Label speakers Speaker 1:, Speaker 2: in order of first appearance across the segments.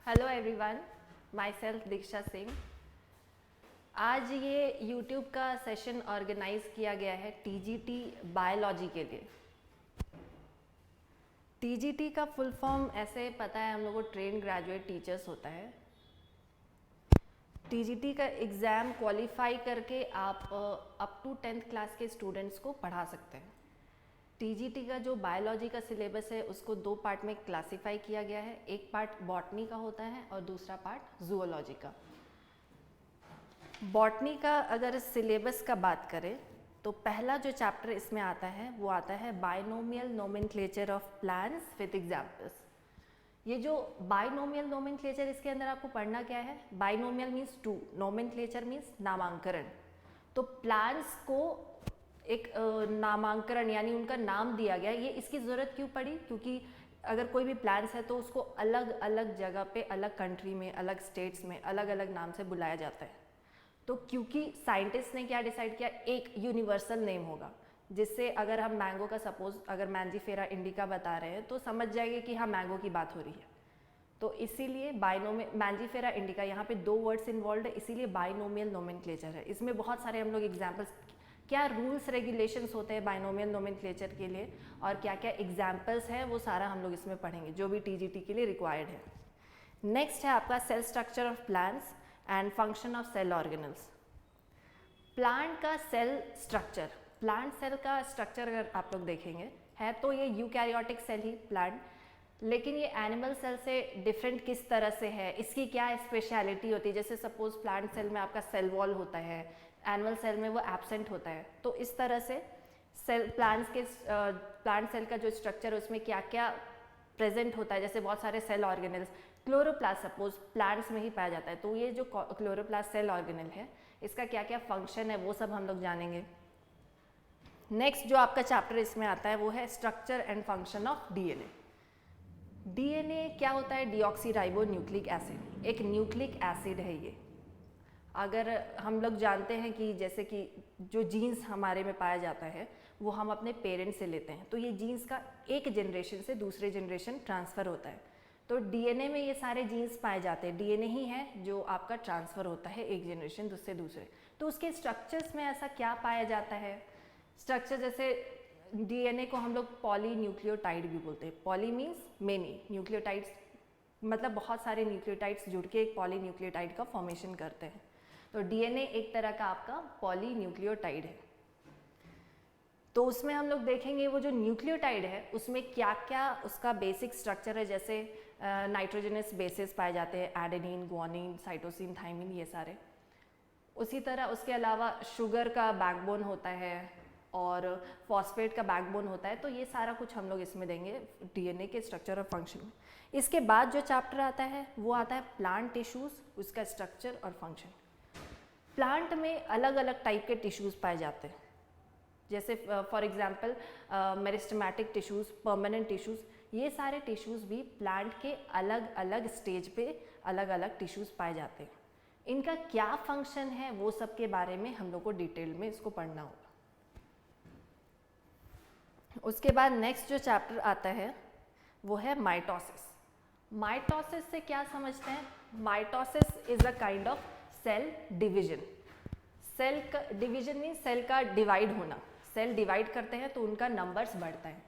Speaker 1: Hello everyone, my self दीक्षा सिंह। आज ये YouTube का सेशन ऑर्गेनाइज किया गया है टीजीटी बायोलॉजी के लिए। टीजीटी का फुल फॉर्म ऐसे पता है हम लोगों को, ट्रेन ग्रेजुएट टीचर्स होता है। टीजीटी का एग्ज़ाम क्वालिफाई करके आप अप टू 10th क्लास के स्टूडेंट्स को पढ़ा सकते हैं। टीजीटी का जो बायोलॉजी का सिलेबस है उसको दो पार्ट में क्लासिफाई किया गया है। एक पार्ट बॉटनी का होता है और दूसरा पार्ट जूलॉजी का। बॉटनी का अगर सिलेबस का बात करें तो पहला जो चैप्टर इसमें आता है वो आता है binomial nomenclature of plants with examples. ये जो बाइनोमियल नोमेनक्लेचर, इसके अंदर आपको पढ़ना क्या है? Binomial means two, nomenclature means नामांकरण। तो प्लांट्स को एक नामांकरण यानी उनका नाम दिया गया। ये इसकी ज़रूरत क्यों पड़ी? क्योंकि अगर कोई भी प्लांट्स है तो उसको अलग अलग जगह पे, अलग कंट्री में, अलग स्टेट्स में अलग अलग नाम से बुलाया जाता है। तो क्योंकि साइंटिस्ट ने क्या डिसाइड किया, एक यूनिवर्सल नेम होगा जिससे अगर हम मैंगो का सपोज अगर मैंजीफेरा इंडिका बता रहे हैं तो समझ जाएंगे कि हाँ मैंगो की बात हो रही है। तो इसीलिए बाइनोमियल मैंजीफेरा इंडिका, यहाँ पे दो वर्ड्स इन्वॉल्व है, इसीलिए बाइनोमियल नोमेनक्लेचर है। इसमें बहुत सारे हम लोग एग्जाम्पल्स, क्या रूल्स रेगुलेशंस होते हैं बाइनोमियल नोमेनक्लेचर के लिए और क्या क्या एग्जाम्पल्स हैं, वो सारा हम लोग इसमें पढ़ेंगे जो भी टीजीटी के लिए रिक्वायर्ड है। नेक्स्ट है आपका cell structure of plants and function of cell organelles. Plant का सेल स्ट्रक्चर, प्लांट सेल का स्ट्रक्चर अगर आप लोग देखेंगे है तो ये यूकैरियोटिक सेल ही प्लांट, लेकिन ये एनिमल सेल से डिफरेंट किस तरह से है, इसकी क्या स्पेशलिटी होती है। जैसे सपोज प्लांट सेल में आपका सेल वॉल होता है, एनिमल सेल में वो एब्सेंट होता है। तो इस तरह से सेल प्लांट सेल का जो स्ट्रक्चर है उसमें क्या क्या प्रेजेंट होता है। जैसे बहुत सारे cell organelles, chloroplast suppose plants में ही पाया जाता है, तो ये जो क्लोरोप्लास्ट सेल ऑर्गेनल है इसका क्या क्या फंक्शन है वो सब हम लोग जानेंगे। नेक्स्ट जो आपका चैप्टर इसमें आता है वो है structure and function of DNA. DNA क्या होता है? डीऑक्सीराइबो न्यूक्लिक एसिड, एक न्यूक्लिक एसिड है ये। अगर हम लोग जानते हैं कि जैसे कि जो जीन्स हमारे में पाया जाता है वो हम अपने पेरेंट्स से लेते हैं, तो ये जीन्स का एक जनरेशन से दूसरे जनरेशन ट्रांसफ़र होता है। तो डीएनए में ये सारे जीन्स पाए जाते हैं, डीएनए ही है जो आपका ट्रांसफ़र होता है एक जनरेशन से दूसरे। तो उसके स्ट्रक्चर्स में ऐसा क्या पाया जाता है? स्ट्रक्चर जैसे डीएनए को हम लोग पॉली न्यूक्लियोटाइड भी बोलते हैं। पॉली मीन्स मेनी, न्यूक्लियोटाइड्स मतलब बहुत सारे न्यूक्लियोटाइड्स जुड़ के एक पॉली न्यूक्लियोटाइड का फॉर्मेशन करते हैं। तो डीएनए एक तरह का आपका पॉली न्यूक्लियोटाइड है। तो उसमें हम लोग देखेंगे वो जो न्यूक्लियोटाइड है उसमें क्या क्या उसका बेसिक स्ट्रक्चर है। जैसे नाइट्रोजनस बेसिस पाए जाते हैं, एडेनिन, ग्वानिन, साइटोसिन, थाइमिन, ये सारे। उसी तरह उसके अलावा शुगर का बैकबोन होता है और फॉस्फेट का बैकबोन होता है। तो ये सारा कुछ हम लोग इसमें देंगे डीएनए के स्ट्रक्चर और फंक्शन में। इसके बाद जो चैप्टर आता है वो आता है प्लांट टिश्यूज़, उसका स्ट्रक्चर और फंक्शन। प्लांट में अलग अलग टाइप के टिश्यूज़ पाए जाते हैं। जैसे for example meristematic tissues, permanent tissues, ये सारे टिश्यूज़ भी प्लांट के अलग अलग स्टेज पे अलग अलग टिश्यूज़ पाए जाते हैं। इनका क्या फंक्शन है वो सब के बारे में हम लोग को डिटेल में इसको पढ़ना होगा। उसके बाद नेक्स्ट जो चैप्टर आता है वो है माइटोसिस। माइटोसिस से क्या समझते हैं? Mitosis is a kind of cell division. Cell का डिवीजन मीन सेल का डिवाइड होना। सेल डिवाइड करते हैं तो उनका नंबर्स बढ़ता है।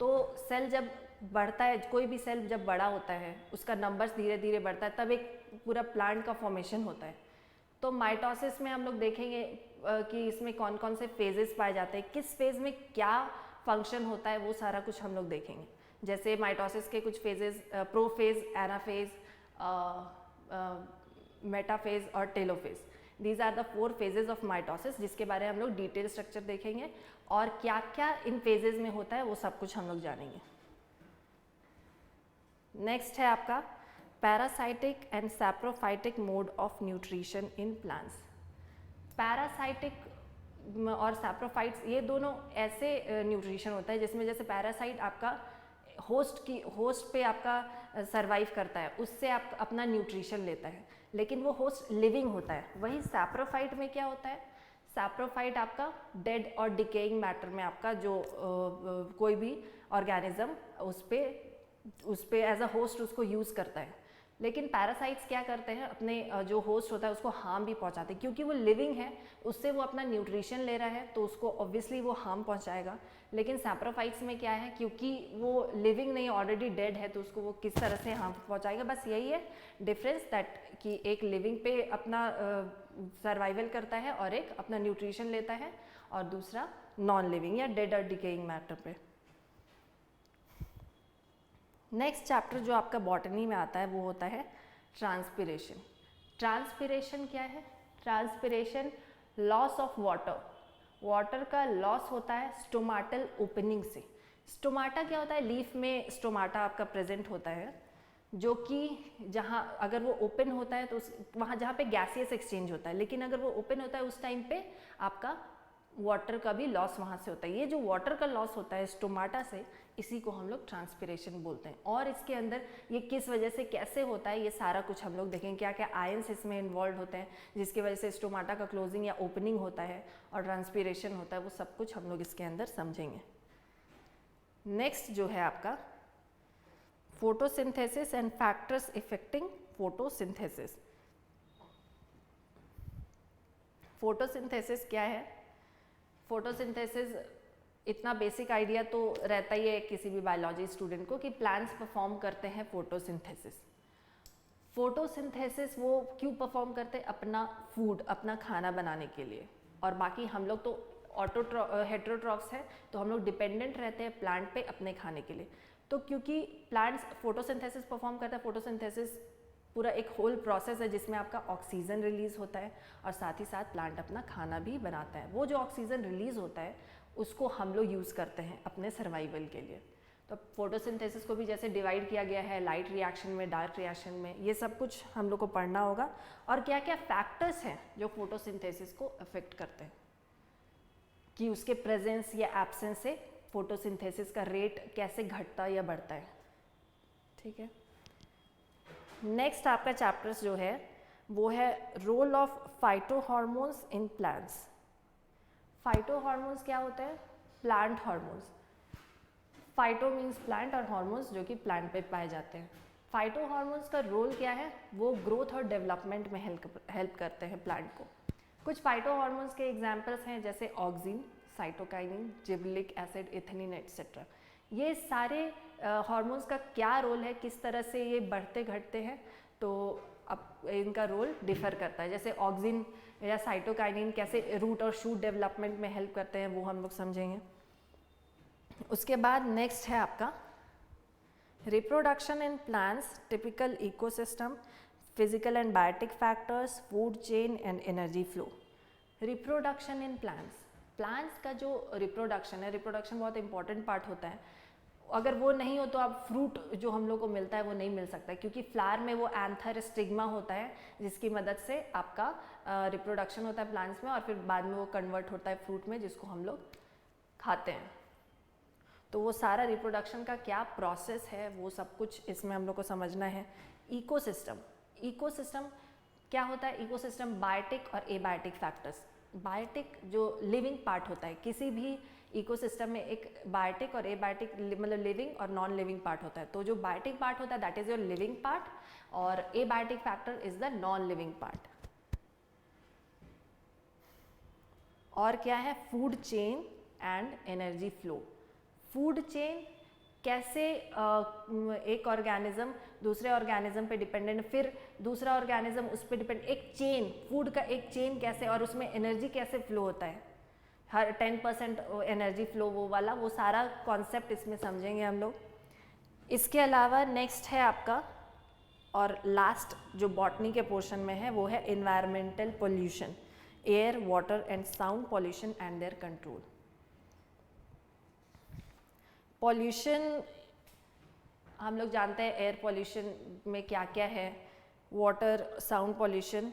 Speaker 1: तो सेल जब बढ़ता है, कोई भी सेल जब बड़ा होता है उसका नंबर्स धीरे धीरे बढ़ता है, तब एक पूरा प्लांट का फॉर्मेशन होता है। तो माइटोसिस में हम लोग देखेंगे कि इसमें कौन कौन से फेजेस पाए जाते हैं, किस फेज में क्या फंक्शन होता है, वो सारा कुछ हम लोग देखेंगे। जैसे माइटोसिस के कुछ फेजेस, प्रोफेज, एनाफेज, मेटाफेज और telophase. These are the 4 phases of mitosis, जिसके बारे में हम लोग डिटेल स्ट्रक्चर देखेंगे और क्या क्या इन फेजेस में होता है वो सब कुछ हम लोग जानेंगे। नेक्स्ट है आपका parasitic and saprophytic mode of nutrition in plants. Parasitic और सैप्रोफाइट्स ये दोनों ऐसे न्यूट्रिशन होता है जिसमें जैसे पैरासाइट आपका होस्ट पे आपका सरवाइव करता है, उससे आप अपना न्यूट्रिशन लेता है, लेकिन वो होस्ट लिविंग होता है। वही सैप्रोफाइट में क्या होता है? सैप्रोफाइट आपका डेड और डिकेइंग मैटर में आपका जो कोई भी ऑर्गेनिज्म उस पे एज अ होस्ट उसको यूज़ करता है। लेकिन पैरासाइट्स क्या करते हैं, अपने जो होस्ट होता है उसको हार्म भी पहुंचाते हैं, क्योंकि वो लिविंग है, उससे वो अपना न्यूट्रिशन ले रहा है, तो उसको ऑब्वियसली वो हार्म पहुंचाएगा। लेकिन सैप्रोफाइट्स में क्या है, क्योंकि वो लिविंग नहीं, ऑलरेडी डेड है, तो उसको वो किस तरह से हार्म पहुंचाएगा। बस यही है डिफरेंस, दैट कि एक लिविंग पे अपना सर्वाइवल करता है और एक अपना न्यूट्रिशन लेता है, और दूसरा नॉन लिविंग या डेड और डिकेइंग मैटर पे। नेक्स्ट चैप्टर जो आपका बॉटनी में आता है वो होता है ट्रांसपिरेशन। ट्रांसपिरेशन क्या है? Transpiration loss of water, water का लॉस होता है स्टोमाटल ओपनिंग से। स्टोमाटा क्या होता है? लीफ में स्टोमाटा आपका प्रेजेंट होता है, जो कि जहाँ अगर वो ओपन होता है तो वहाँ जहाँ पे गैसियस एक्सचेंज होता है, लेकिन अगर वो ओपन होता है उस टाइम पे आपका वाटर का भी लॉस वहाँ से होता है। ये जो वाटर का लॉस होता है स्टोमाटा से, इसी को हम लोग ट्रांसपिरेशन बोलते हैं। और इसके अंदर ये किस वजह से कैसे होता है, ये सारा कुछ हम लोग देखेंगे, क्या क्या आयंस इसमें इन्वॉल्व होते हैं जिसकी वजह से स्टोमाटा का क्लोजिंग या ओपनिंग होता है और ट्रांसपिरेशन होता है, वो सब कुछ हम लोग इसके अंदर समझेंगे। नेक्स्ट जो है आपका photosynthesis and factors affecting photosynthesis. Photosynthesis क्या है? फोटोसिंथेसिस इतना बेसिक आइडिया तो रहता ही है किसी भी बायोलॉजी स्टूडेंट को कि प्लांट्स परफॉर्म करते हैं फोटोसिंथेसिस। फोटोसिंथेसिस वो क्यों परफॉर्म करते हैं? अपना फूड, अपना खाना बनाने के लिए। और बाकी हम लोग तो हेटेरोट्रॉफ्स हैं, तो हम लोग डिपेंडेंट रहते हैं प्लांट पे अपने खाने के लिए। तो क्योंकि प्लांट्स फोटोसिंथेसिस परफॉर्म करता है, फोटोसिंथेसिस पूरा एक होल प्रोसेस है जिसमें आपका ऑक्सीजन रिलीज होता है और साथ ही साथ प्लांट अपना खाना भी बनाता है। वो जो ऑक्सीजन रिलीज होता है उसको हम लोग यूज़ करते हैं अपने सर्वाइवल के लिए। तो फोटोसिंथेसिस को भी जैसे डिवाइड किया गया है लाइट रिएक्शन में, डार्क रिएक्शन में, ये सब कुछ हम लोग को पढ़ना होगा। और क्या क्या फैक्टर्स हैं जो फोटोसिंथेसिस को अफेक्ट करते हैं, कि उसके प्रेजेंस या एब्सेंस से फोटोसिंथेसिस का रेट कैसे घटता या बढ़ता है। ठीक है। नेक्स्ट आपका चैप्टर्स जो है वो है रोल ऑफ फाइटोहॉर्मोन्स इन प्लांट्स। फाइटोहॉर्मोन्स क्या होते हैं? Plant hormones. Phyto means plant और हार्मोन्स जो कि प्लांट पे पाए जाते हैं। फाइटोहॉर्मोन्स का रोल क्या है? वो ग्रोथ और डेवलपमेंट में हेल्प करते हैं प्लांट को। कुछ फाइटोहॉर्मोन्स के एग्जांपल्स हैं जैसे auxin, cytokinin, gibberellic acid, ethylene etcetera. ये सारे हार्मोन्स का क्या रोल है, किस तरह से ये बढ़ते घटते हैं, तो अब इनका रोल डिफर करता है। जैसे ऑक्सिन या साइटोकाइनिन कैसे रूट और शूट डेवलपमेंट में हेल्प करते हैं वो हम लोग समझेंगे। उसके बाद नेक्स्ट है आपका reproduction in plants, typical ecosystem, physical and biotic factors, food chain and energy flow. Reproduction in plants, plants का जो रिप्रोडक्शन है, रिप्रोडक्शन बहुत इंपॉर्टेंट पार्ट होता है। अगर वो नहीं हो तो आप फ्रूट जो हम लोग को मिलता है वो नहीं मिल सकता, क्योंकि फ्लावर में वो एंथर स्टिग्मा होता है जिसकी मदद से आपका रिप्रोडक्शन होता है प्लांट्स में, और फिर बाद में वो कन्वर्ट होता है फ्रूट में जिसको हम लोग खाते हैं। तो वो सारा रिप्रोडक्शन का क्या प्रोसेस है वो सब कुछ इसमें हम लोग को समझना है। इकोसिस्टम, इकोसिस्टम क्या होता है? इकोसिस्टम बायोटिक और एबायोटिक फैक्टर्स। बायोटिक जो लिविंग पार्ट होता है किसी भी इकोसिस्टम में, एक बायोटिक और एबायोटिक मतलब लिविंग और नॉन लिविंग पार्ट होता है। तो जो बायोटिक पार्ट होता है that is your living part, और abiotic factor is the non living part. और क्या है? Food chain and energy flow. Food chain कैसे एक ऑर्गेनिज्म दूसरे ऑर्गेनिज्म पे डिपेंडेंट, फिर दूसरा ऑर्गेनिज्म उस पर डिपेंड, एक चेन, फूड का एक चेन कैसे, और उसमें एनर्जी कैसे फ्लो होता है, हर 10% एनर्जी फ्लो वो वाला, वो सारा कॉन्सेप्ट इसमें समझेंगे हम लोग। इसके अलावा नेक्स्ट है आपका और लास्ट जो बॉटनी के पोर्शन में है वो है environmental pollution, air, water and sound pollution and their control. Pollution हम लोग जानते हैं एयर पॉल्यूशन में क्या क्या है, वाटर, साउंड पॉल्यूशन,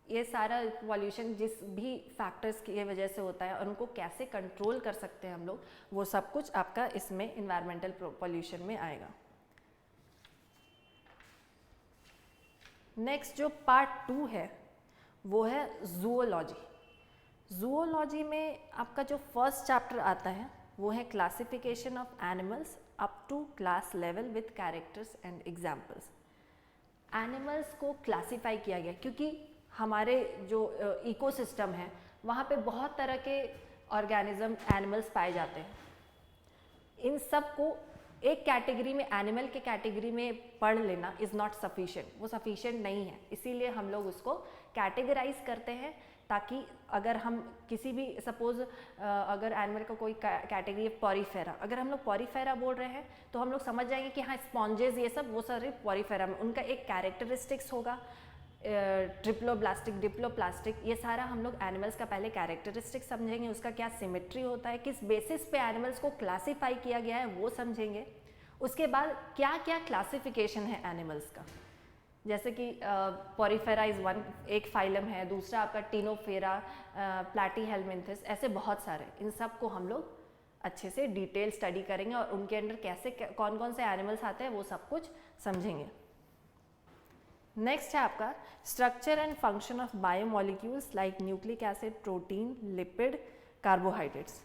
Speaker 1: ये सारा पॉल्यूशन जिस भी फैक्टर्स की वजह से होता है और उनको कैसे कंट्रोल कर सकते हैं हम लोग, वो सब कुछ आपका इसमें इन्वायरमेंटल पॉल्यूशन में आएगा। नेक्स्ट जो पार्ट 2 है वो है जूओलॉजी। जूओलॉजी में आपका जो फर्स्ट चैप्टर आता है वो है classification of animals up to class level with characters and examples. Animals को क्लासिफाई किया गया क्योंकि हमारे जो इकोसिस्टम है वहाँ पे बहुत तरह के ऑर्गेनिज्म एनिमल्स पाए जाते हैं। इन सब को एक कैटेगरी में, एनिमल के कैटेगरी में पढ़ लेना इज़ नॉट सफिशिएंट, वो सफिशिएंट नहीं है। इसीलिए हम लोग उसको कैटेगराइज करते हैं ताकि अगर हम किसी भी सपोज अगर एनिमल का कोई कैटेगरी है पॉरीफेरा, अगर हम लोग पॉरीफेरा बोल रहे हैं तो हम लोग समझ जाएंगे कि हाँ स्पॉन्जेस ये सब वो सारे पॉरीफेरा में, उनका एक कैरेक्टरिस्टिक्स होगा, ट्रिप्लोब्लास्टिक, डिप्लोप्लास्टिक, ये सारा हम लोग एनिमल्स का पहले कैरेक्टरिस्टिक समझेंगे, उसका क्या सिमेट्री होता है, किस बेसिस पे एनिमल्स को क्लासीफाई किया गया है वो समझेंगे। उसके बाद क्या क्या क्लासिफिकेशन है एनिमल्स का, जैसे कि पॉरीफेरा इज़ वन, एक फाइलम है, दूसरा आपका टीनोफेरा, प्लैटीहेलमिन्थस, ऐसे बहुत सारे, इन सब को हम लोग अच्छे से डिटेल स्टडी करेंगे और उनके अंदर कैसे कौन कौन से एनिमल्स आते हैं वो सब कुछ समझेंगे। नेक्स्ट है आपका structure and function of biomolecules like nucleic acid, protein, lipid, carbohydrates.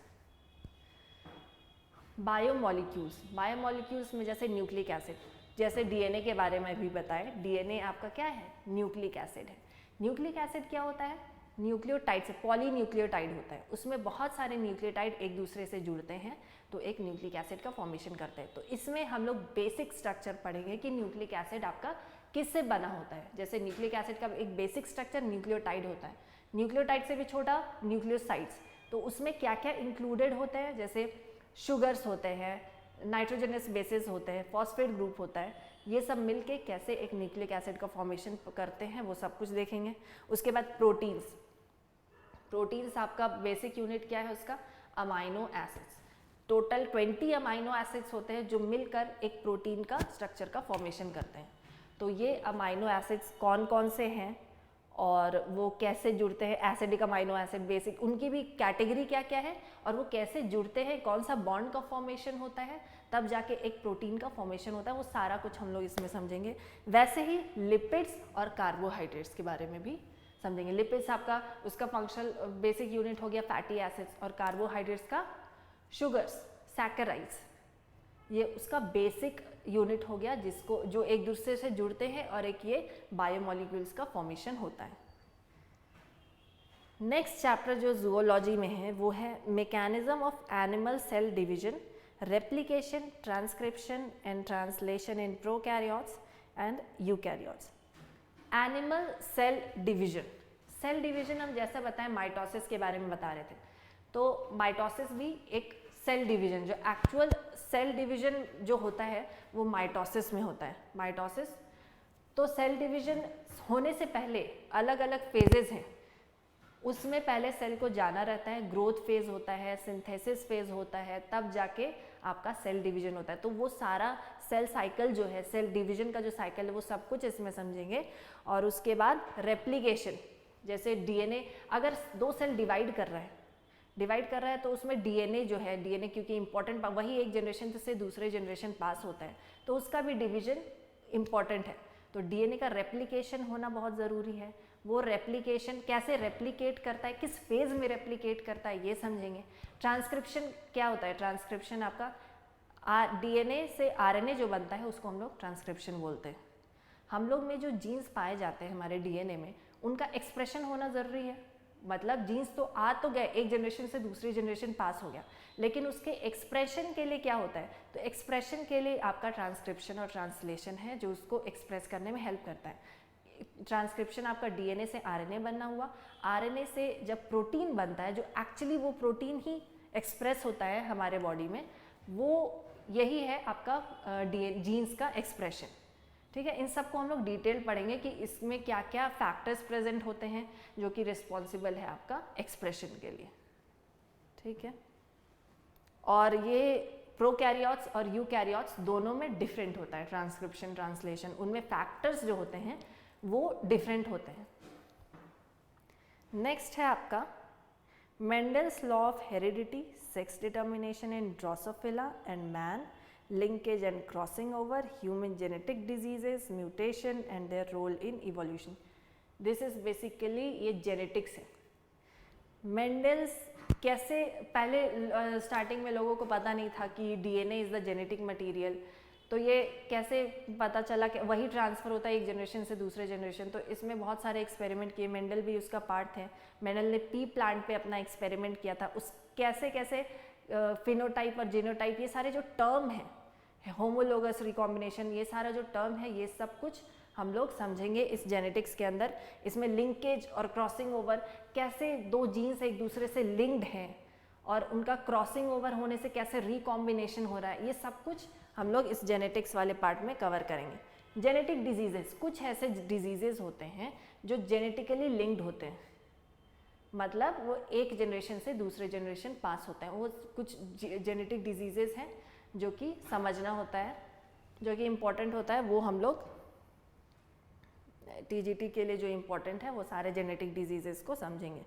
Speaker 1: Biomolecules में जैसे न्यूक्लिक एसिड, जैसे डीएनए के बारे में भी बताएं, डीएनए आपका क्या है, न्यूक्लिक एसिड है। न्यूक्लिक एसिड क्या होता है, न्यूक्लियोटाइड से, पॉलीन्यूक्लियोटाइड होता है, उसमें बहुत सारे न्यूक्लियोटाइड एक दूसरे से जुड़ते हैं तो एक न्यूक्लिक एसिड का फॉर्मेशन करते हैं। तो इसमें हम लोग बेसिक स्ट्रक्चर पढ़ेंगे कि न्यूक्लिक एसिड आपका किससे बना होता है। जैसे न्यूक्लिक एसिड का एक बेसिक स्ट्रक्चर न्यूक्लियोटाइड होता है, न्यूक्लियोटाइड से भी छोटा न्यूक्लियोसाइड्स, तो उसमें क्या क्या इंक्लूडेड होते हैं, जैसे शुगर्स होते हैं, नाइट्रोजनस बेसिस होते हैं, फॉस्फेट ग्रुप होता है, ये सब मिलके कैसे एक न्यूक्लिक एसिड का फॉर्मेशन करते हैं वो सब कुछ देखेंगे। उसके बाद प्रोटीन्स, प्रोटीन्स आपका बेसिक यूनिट क्या है उसका, amino acids. Total 20 amino acids होते हैं जो मिलकर एक प्रोटीन का स्ट्रक्चर का फॉर्मेशन करते हैं। तो ये अमाइनो एसिड्स कौन कौन से हैं और वो कैसे जुड़ते हैं, एसिडिक अमाइनो एसिड, बेसिक, उनकी भी कैटेगरी क्या क्या है और वो कैसे जुड़ते हैं, कौन सा बॉन्ड का फॉर्मेशन होता है, तब जाके एक प्रोटीन का फॉर्मेशन होता है, वो सारा कुछ हम लोग इसमें समझेंगे। वैसे ही लिपिड्स और कार्बोहाइड्रेट्स के बारे में भी समझेंगे। लिपिड्स आपका उसका फंक्शनल बेसिक यूनिट हो गया फैटी एसिड्स, और कार्बोहाइड्रेट्स का शुगर्स, सैकराइड्स, ये उसका बेसिक यूनिट हो गया जिसको जो एक दूसरे से जुड़ते हैं और एक ये बायोमॉलिक्यूल्स का फॉर्मेशन होता है। नेक्स्ट चैप्टर जो जूलॉजी में है वो है mechanism of animal cell division, replication, transcription and translation in prokaryotes and eukaryotes. Animal cell division, cell division हम जैसा बताएं माइटोसिस के बारे में बता रहे थे, तो माइटोसिस भी एक सेल डिवीजन, जो एक्चुअल सेल डिवीजन जो होता है वो माइटोसिस में होता है। माइटोसिस तो सेल डिवीजन होने से पहले अलग अलग फेजेस हैं, उसमें पहले सेल को जाना रहता है, ग्रोथ फेज होता है, सिंथेसिस फेज होता है, तब जाके आपका सेल डिवीजन होता है। तो वो सारा सेल साइकिल जो है, सेल डिवीजन का जो साइकिल है वो सब कुछ इसमें समझेंगे। और उसके बाद रेप्लिकेशन, जैसे डीएनए अगर दो सेल डिवाइड कर रहा है तो उसमें डीएनए जो है, डीएनए क्योंकि इंपॉर्टेंट, वही एक जनरेशन से दूसरे जनरेशन पास होता है तो उसका भी डिवीजन इंपॉर्टेंट है। तो डीएनए का रेप्लिकेशन होना बहुत ज़रूरी है। वो रेप्लिकेशन कैसे रेप्लिकेट करता है, किस फेज में रेप्लिकेट करता है, ये समझेंगे। ट्रांसक्रिप्शन क्या होता है, ट्रांसक्रिप्शन आपका डीएनए से आरएनए जो बनता है उसको हम लोग ट्रांसक्रिप्शन बोलते हैं। हम लोग में जो जीन्स पाए जाते हैं हमारे डीएनए में, उनका एक्सप्रेशन होना ज़रूरी है। मतलब जीन्स तो आ तो गए, एक जनरेशन से दूसरी जनरेशन पास हो गया, लेकिन उसके एक्सप्रेशन के लिए क्या होता है, तो एक्सप्रेशन के लिए आपका ट्रांसक्रिप्शन और ट्रांसलेशन है जो उसको एक्सप्रेस करने में हेल्प करता है। ट्रांसक्रिप्शन आपका डीएनए से आरएनए बनना हुआ, आरएनए से जब प्रोटीन बनता है, जो एक्चुअली वो प्रोटीन ही एक्सप्रेस होता है हमारे बॉडी में, वो यही है आपका जीन्स का एक्सप्रेशन। ठीक है, इन सबको हम लोग डिटेल पढ़ेंगे कि इसमें क्या क्या फैक्टर्स प्रेजेंट होते हैं जो कि रिस्पॉन्सिबल है आपका एक्सप्रेशन के लिए। ठीक है, और ये प्रोकैरियोट्स और यूकैरियोट्स दोनों में डिफरेंट होता है ट्रांसक्रिप्शन ट्रांसलेशन, उनमें फैक्टर्स जो होते हैं वो डिफरेंट होते हैं। नेक्स्ट है आपका Mendel's law of heredity, sex determination in Drosophila and man, linkage and crossing over, human genetic diseases, mutation and their role in evolution. This is basically ये genetics है। मेंडल्स कैसे, पहले स्टार्टिंग में लोगों को पता नहीं था कि DNA is the genetic material, तो ये कैसे पता चला कि वही ट्रांसफ़र होता है एक जनरेशन से दूसरे जनरेशन। तो इसमें बहुत सारे एक्सपेरिमेंट किए, मेंडल भी उसका पार्ट थे। मेंडल ने पी प्लांट पे अपना एक्सपेरिमेंट किया था। उस कैसे कैसे फिनोटाइप और जीनोटाइप, ये सारे जो टर्म हैं, होमोलोगस रिकॉम्बिनेशन, ये सारा जो टर्म है, ये सब कुछ हम लोग समझेंगे इस जेनेटिक्स के अंदर। इसमें लिंकेज और क्रॉसिंग ओवर, कैसे दो जीन्स एक दूसरे से लिंक्ड हैं और उनका क्रॉसिंग ओवर होने से कैसे रिकॉम्बिनेशन हो रहा है, ये सब कुछ हम लोग इस जेनेटिक्स वाले पार्ट में कवर करेंगे। जेनेटिक डिजीजेस, कुछ ऐसे डिजीजेस होते हैं जो जेनेटिकली लिंक्ड होते हैं, मतलब वो एक जनरेशन से दूसरे जनरेशन पास होते हैं। वो कुछ जेनेटिक डिजीजेस हैं जो कि समझना होता है, जो कि इम्पॉर्टेंट होता है। वो हम लोग टीजीटी के लिए जो इम्पोर्टेंट है वो सारे जेनेटिक डिजीजेस को समझेंगे।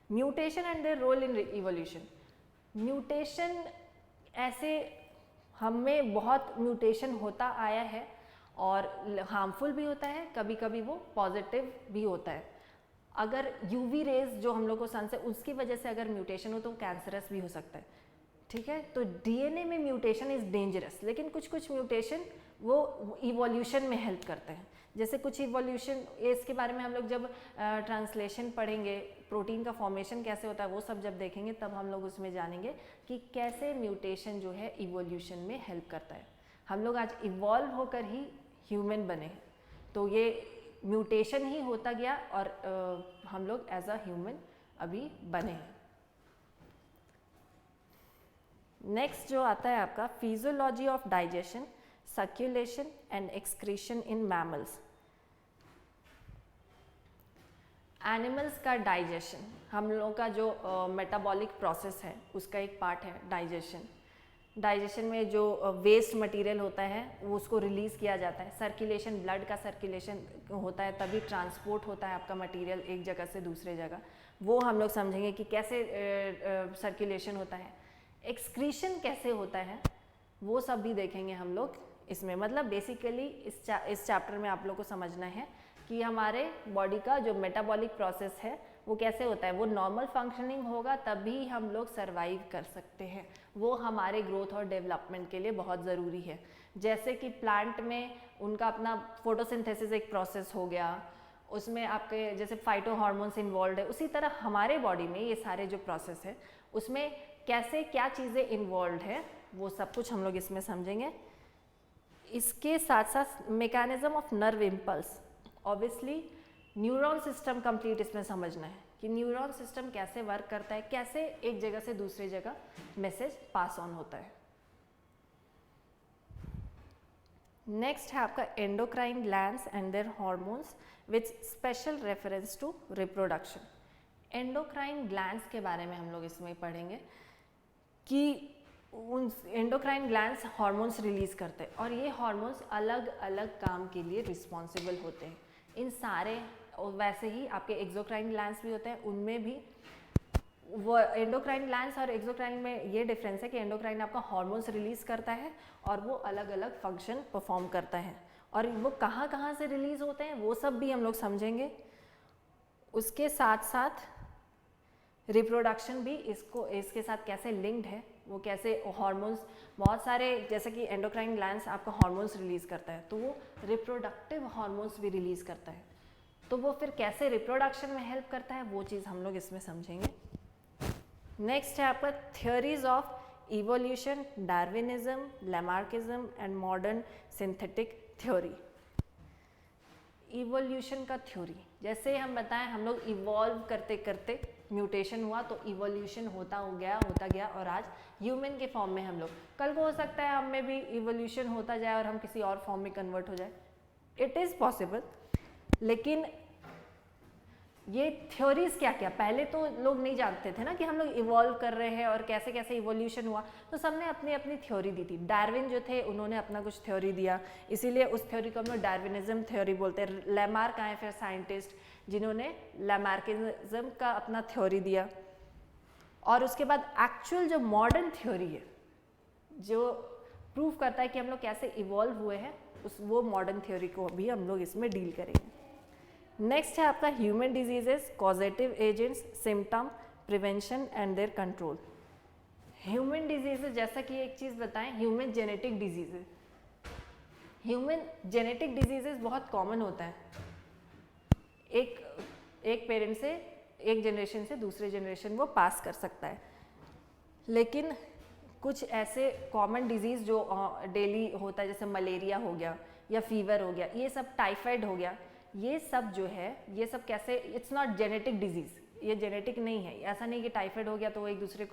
Speaker 1: Mutation and their role in evolution. Mutation, ऐसे हम में बहुत म्यूटेशन होता आया है और हार्मफुल भी होता है, कभी कभी वो पॉजिटिव भी होता है। अगर यूवी रेज जो हम लोग को सन से, उसकी वजह से अगर म्यूटेशन हो तो कैंसरस भी हो सकता है, ठीक है। तो डीएनए में म्यूटेशन इज़ डेंजरस, लेकिन कुछ कुछ म्यूटेशन वो इवोल्यूशन में हेल्प करते हैं। जैसे कुछ इवोल्यूशन, इसके बारे में हम लोग जब ट्रांसलेशन पढ़ेंगे, प्रोटीन का फॉर्मेशन कैसे होता है वो सब जब देखेंगे, तब हम लोग उसमें जानेंगे कि कैसे म्यूटेशन जो है इवोल्यूशन में हेल्प करता है। हम लोग आज इवॉल्व होकर ही ह्यूमन बने हैं, तो ये म्यूटेशन ही होता गया और हम लोग एज अ ह्यूमन अभी बने हैं। नेक्स्ट जो आता है आपका physiology of digestion, circulation and excretion in mammals. Animals का डाइजेशन, हम लोगों का जो मेटाबॉलिक प्रोसेस है उसका एक पार्ट है डाइजेशन। डाइजेशन में जो वेस्ट मटेरियल होता है वो उसको रिलीज़ किया जाता है। सर्कुलेशन, ब्लड का सर्कुलेशन होता है, तभी ट्रांसपोर्ट होता है आपका मटेरियल एक जगह से दूसरे जगह। वो हम लोग समझेंगे कि कैसे सर्कुलेशन होता है। एक्सक्रीशन कैसे होता है वो सब भी देखेंगे हम लोग इसमें। मतलब बेसिकली इस चैप्टर में आप लोग को समझना है कि हमारे बॉडी का जो मेटाबॉलिक प्रोसेस है वो कैसे होता है। वो नॉर्मल फंक्शनिंग होगा तभी हम लोग सरवाइव कर सकते हैं। वो हमारे ग्रोथ और डेवलपमेंट के लिए बहुत ज़रूरी है। जैसे कि प्लांट में उनका अपना फोटोसिंथेसिस एक प्रोसेस हो गया, उसमें आपके जैसे फाइटो हार्मोन्स इन्वॉल्व है, उसी तरह हमारे बॉडी में ये सारे जो प्रोसेस है उसमें कैसे क्या चीज़ें इन्वॉल्व है वो सब कुछ हम लोग इसमें समझेंगे। इसके साथ साथ mechanism of nerve impulse, obviously neuron system complete इसमें समझना है कि न्यूरॉन सिस्टम कैसे वर्क करता है, कैसे एक जगह से दूसरी जगह मैसेज पास ऑन होता है। नेक्स्ट है आपका endocrine glands and their hormones with special reference to reproduction. Endocrine glands के बारे में हम लोग इसमें पढ़ेंगे कि उन एंडोक्राइन ग्लैंड्स हार्मोन्स रिलीज़ करते हैं और ये हार्मोन्स अलग अलग काम के लिए रिस्पॉन्सिबल होते हैं। इन सारे, वैसे ही आपके एक्सोक्राइन ग्लैंड्स भी होते हैं, उनमें भी वो एंडोक्राइन ग्लैंड्स और एक्सोक्राइन में ये डिफरेंस है कि एंडोक्राइन आपका हार्मोन्स रिलीज़ करता है और वो अलग अलग फंक्शन परफॉर्म करता है। और वो कहाँ कहाँ से रिलीज़ होते हैं वो सब भी हम लोग समझेंगे। उसके साथ साथ रिप्रोडक्शन भी इसके साथ कैसे लिंक्ड है, वो कैसे हार्मोन्स, बहुत सारे जैसे कि एंडोक्राइन ग्लैंड्स आपका हार्मोन्स रिलीज़ करता है तो वो रिप्रोडक्टिव हार्मोन्स भी रिलीज़ करता है, तो वो फिर कैसे रिप्रोडक्शन में हेल्प करता है वो चीज़ हम लोग इसमें समझेंगे। नेक्स्ट है आपका theories of evolution, Darwinism, Lamarckism and modern synthetic theory. Evolution का थ्योरी, जैसे हम बताएं हम लोग इवॉल्व करते करते म्यूटेशन हुआ तो इवोल्यूशन होता गया और आज ह्यूमन के फॉर्म में हम लोग, कल को हो सकता है हम में भी इवोल्यूशन होता जाए और हम किसी और फॉर्म में कन्वर्ट हो जाए, इट इज़ पॉसिबल। लेकिन ये थ्योरीज क्या क्या, पहले तो लोग नहीं जानते थे ना कि हम लोग इवॉल्व कर रहे हैं और कैसे कैसे इवोल्यूशन हुआ, तो सबने अपनी अपनी थ्योरी दी थी। डार्विन जो थे उन्होंने अपना कुछ थ्योरी दिया, इसीलिए उस थ्योरी को हम लोग डार्विनिज्म थ्योरी बोलते हैं। लैमार्क आए फिर साइंटिस्ट जिन्होंने लैमार्किज्म का अपना थ्योरी दिया, और उसके बाद एक्चुअल जो मॉडर्न थ्योरी है जो प्रूव करता है कि हम लोग कैसे इवॉल्व हुए हैं, वो मॉडर्न थ्योरी को भी हम लोग इसमें डील करेंगे। नेक्स्ट है आपका human diseases, causative agents, symptom, prevention and their control. Human diseases, जैसा कि एक चीज़ बताएं, human genetic diseases, human genetic diseases बहुत कॉमन होता है, एक पेरेंट से एक जनरेशन से दूसरे जनरेशन वो पास कर सकता है, लेकिन कुछ ऐसे कॉमन डिजीज़ जो डेली होता है जैसे मलेरिया हो गया या फीवर हो गया, ये सब टाइफाइड हो गया, ये सब जो है ये सब कैसे, इट्स नॉट जेनेटिक डिजीज़, ये जेनेटिक नहीं है। ऐसा नहीं कि टाइफाइड हो गया तो वो एक दूसरे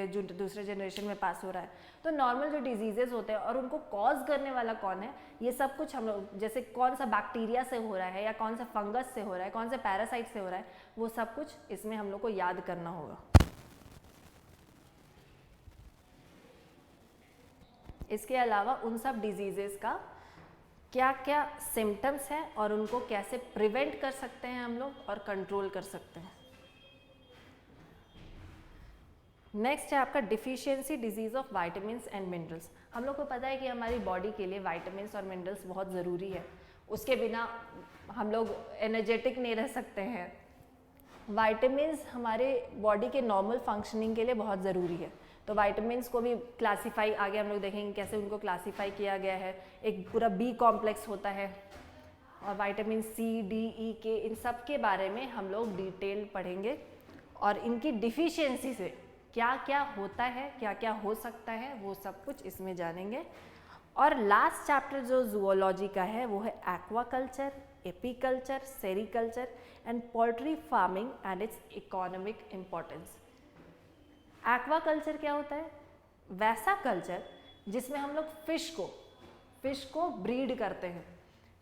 Speaker 1: जो दूसरे जनरेशन में पास हो रहा है। तो नॉर्मल जो डिजीजेज होते हैं और उनको कॉज करने वाला कौन है, ये सब कुछ हम लोग जैसे कौन सा बैक्टीरिया से हो रहा है या कौन सा फंगस से हो रहा है, कौन से पैरासाइट से हो रहा है, वो सब कुछ इसमें हम लोग को याद करना होगा। इसके अलावा उन सब डिजीजेस का क्या क्या सिम्टम्स हैं और उनको कैसे प्रिवेंट कर सकते हैं हम लोग और कंट्रोल कर सकते हैं। नेक्स्ट है आपका deficiency disease of vitamins and minerals. हम लोग को पता है कि हमारी बॉडी के लिए वाइटामिन्स और मिनरल्स बहुत ज़रूरी है, उसके बिना हम लोग एनर्जेटिक नहीं रह सकते हैं। वाइटामिन्स हमारे बॉडी के नॉर्मल फंक्शनिंग के लिए बहुत ज़रूरी है। तो वाइटामिन्स को भी क्लासीफाई आगे हम लोग देखेंगे कैसे उनको क्लासीफाई किया गया है। एक पूरा बी कॉम्प्लेक्स होता है और वाइटामिन सी, डी, ई, के, इन सब के बारे में हम लोग डिटेल पढ़ेंगे और इनकी डिफिशियंसी से क्या क्या होता है, क्या क्या हो सकता है, वो सब कुछ इसमें जानेंगे। और लास्ट चैप्टर जो जूलॉजी का है वो है aquaculture, apiculture, sericulture and poultry farming and it's economic importance. Aquaculture क्या होता है? वैसा कल्चर जिसमें हम लोग फिश को ब्रीड करते हैं,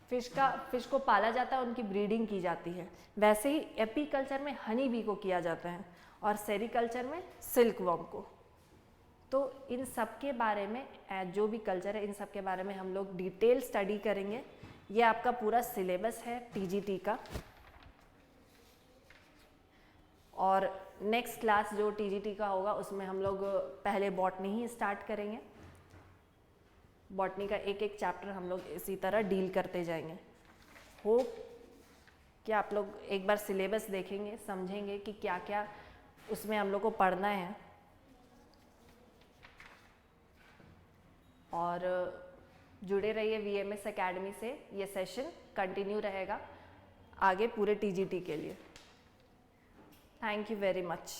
Speaker 1: फिश को पाला जाता है, उनकी ब्रीडिंग की जाती है। वैसे ही एपीकल्चर में हनी बी को किया जाता है और सेरीकल्चर में सिल्क वॉर्म को। तो इन सब के बारे में जो भी कल्चर है इन सब के बारे में हम लोग डिटेल स्टडी करेंगे। ये आपका पूरा सिलेबस है टीजीटी का। और नेक्स्ट क्लास जो टीजीटी का होगा उसमें हम लोग पहले बॉटनी ही स्टार्ट करेंगे। बॉटनी का एक एक चैप्टर हम लोग इसी तरह डील करते जाएंगे। होप कि आप लोग एक बार सिलेबस देखेंगे, समझेंगे कि क्या क्या उसमें हम लोग को पढ़ना है और जुड़े रहिए वीएमएस एकेडमी से। ये सेशन कंटिन्यू रहेगा आगे पूरे टीजीटी के लिए। Thank you very much.